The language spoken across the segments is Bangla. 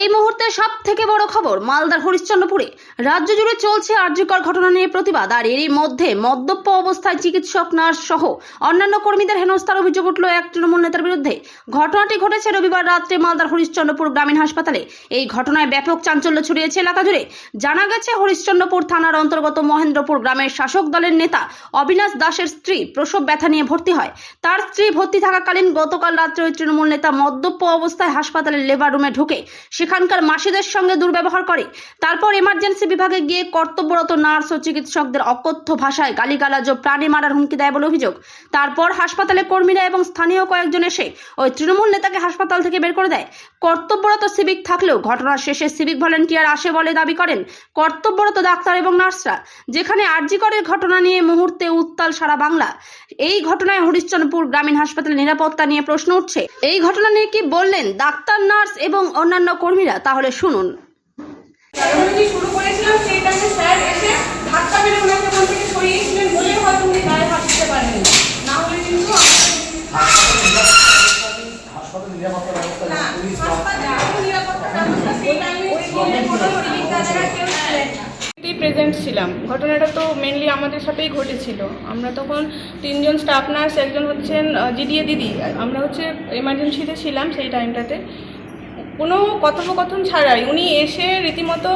এই মুহূর্তে সব থেকে বড় খবর মালদার হরিশ্চন্দ্রপুরে রাজ্য জুড়ে চলছে আর্যকর ঘটনা নিয়ে প্রতিবাদ। আর এরই মধ্যে মদ্যপ অবস্থায় চিকিৎসক, নার্স সহ অন্যান্য কর্মীদের হেনস্থার অভিযোগ উঠল এক তৃণমূল নেতার বিরুদ্ধে। ঘটনাটি ঘটেছে রবিবার রাত্রে মালদার হরিশ্চন্দ্রপুর গ্রামীণ হাসপাতালে। এই ঘটনায় ব্যাপক চাঞ্চল্য ছড়িয়েছে এলাকা জুড়ে। জানা গেছে, হরিশ্চন্দ্রপুর থানার অন্তর্গত মহেন্দ্রপুর গ্রামের শাসক দলের নেতা অবিনাশ দাসের স্ত্রী প্রসব ব্যথা নিয়ে ভর্তি হয়। তার স্ত্রী ভর্তি থাকাকালীন গতকাল রাত্রে ওই তৃণমূল নেতা মদ্যপ অবস্থায় হাসপাতালের লেবার রুমে ঢুকে সেখানকার মাসিদের সঙ্গে দুর্ব্যবহার করে। তারপর এমার্জেন্সি বিভাগে গিয়ে কর্তব্যরত নার্স ও চিকিৎসকদের অকথ্য ভাষায় গালিগালাজ ও প্রাণে মারার হুমকি দেয় বলে অভিযোগ। তারপর হাসপাতালে কর্মীরা এবং স্থানীয় কয়েকজন এসে ওই তৃণমূল নেতাকে হাসপাতাল থেকে বের করে দেয়। কর্তব্যরত সিভিক থাকলেও ঘটনার শেষে সিভিক ভলেন্টিয়ার আসে বলে দাবি করেন কর্তব্যরত ডাক্তার এবং নার্সরা। যেখানে আরজিকরের ঘটনা নিয়ে মুহূর্তে উত্তাল সারা বাংলা। এই ঘটনায় হরিশ্চন্দ্রপুর গ্রামীণ হাসপাতালের নিরাপত্তা নিয়ে প্রশ্ন উঠছে। এই ঘটনা নিয়ে কি বললেন ডাক্তার, নার্স এবং অন্যান্য কর্মীরা, তাহলে শুনুন। শুরু করেছিলাম সেই টাইমে স্যার এসে ধাক্কা মেরে ওনাকে ওখান থেকে সরিয়েছিলেন বলে হয়তো উনি গায়ে হাত দিতে পারেনি, না হলে কিন্তু প্রেজেন্ট ছিলাম। ঘটনাটা তো মেনলি আমাদের সাথেই ঘটেছিল। আমরা তখন 3 জন স্টাফ নার্স, একজন হচ্ছেন জিডিএ দিদি, আমরা হচ্ছে এমার্জেন্সিতে ছিলাম। সেই টাইমটাতে কোনো কথোপকথন ছাড়াই উনি এসে রীতিমতো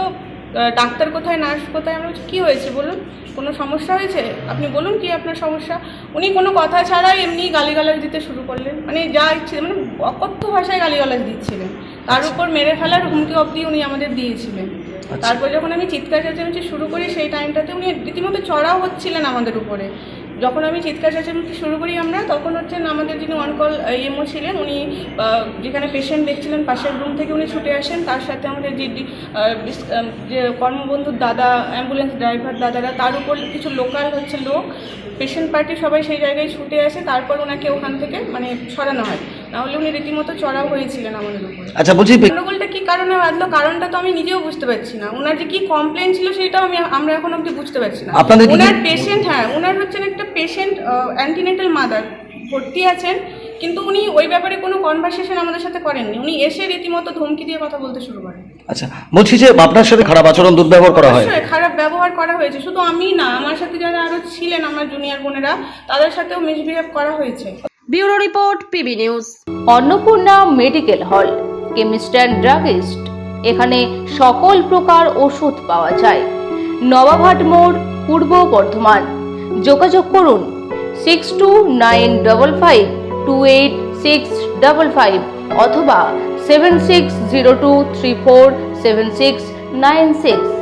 ডাক্তার কোথায়, নার্স কোথায়, আমরা কী হয়েছে বলুন, কোনো সমস্যা হয়েছে, আপনি বলুন কি আপনার সমস্যা। উনি কোনো কথা ছাড়াই এমনি গালিগালাজ দিতে শুরু করলেন, মানে যা ইচ্ছে, মানে অকথ্য ভাষায় গালিগালাজ দিচ্ছিলেন। তার উপর মেরে ফেলার হুমকি অবধি উনি আমাদের দিয়েছিলেন। তারপর যখন আমি চিৎকার চেঁচামেচি শুরু করি সেই টাইমটাতে উনি রীতিমতো চড়াও হচ্ছিলেন আমাদের উপরে। যখন আমি চিৎকার চেঁচামেচি শুরু করি আমরা, তখন হচ্ছেন আমাদের যিনি অন কল ইএমও ছিলেন, উনি যেখানে পেশেন্ট দেখছিলেন পাশের রুম থেকে উনি ছুটে আসেন। তার সাথে আমাদের যে কর্মবন্ধুর দাদা, অ্যাম্বুলেন্স ড্রাইভার দাদারা, তার উপর কিছু লোকাল হচ্ছে লোক, পেশেন্ট পার্টি সবাই সেই জায়গায় ছুটে আসে। তারপর ওনাকে ওখান থেকে মানে সরানো হয়, নাহলে উনি রীতিমতো চড়াও হয়েছিলেন আমাদের উপরে। আচ্ছা, বলছি গন্ডগোলটা কি কারণে বাঁধলো, কারণটা তো আমি নিজেও বুঝতে পারছি না। ওনার যে কি কমপ্লেন ছিল সেটাও আমরা এখন অবধি বুঝতে পারছি না। ওনার পেশেন্ট, হ্যাঁ ওনার হচ্ছেন একটা পেশেন্ট, অ্যান্টিনেটাল মাদার ভর্তি আছেন, কিন্তু উনি ওই ব্যাপারে কোনো কনভারসেশন আমাদের সাথে করেননি। উনি এসে রীতিমতো ধমকি দিয়ে কথা বলতে শুরু করেন। আচ্ছা, বলছি যে আপনার সাথে খারাপ আচরণ, দুর্ব্যবহার করা হয়? খারাপ ব্যবহার করা হয়েছে, শুধু আমি না, আমার সাথে যারা আরো ছিলেন আমার জুনিয়র বোনেরা, তাদের সাথেও মিসবিহেভ করা হয়েছে। Bureau report, PB news. Annapurna medical hall, chemist and druggist. এখানে সকল প্রকার ওষুধ পাওয়া যায়। নবাবহাট মোড়, পূর্ব বর্ধমান। যোগাযোগ করুন 6295528655 অথবা 7602347696।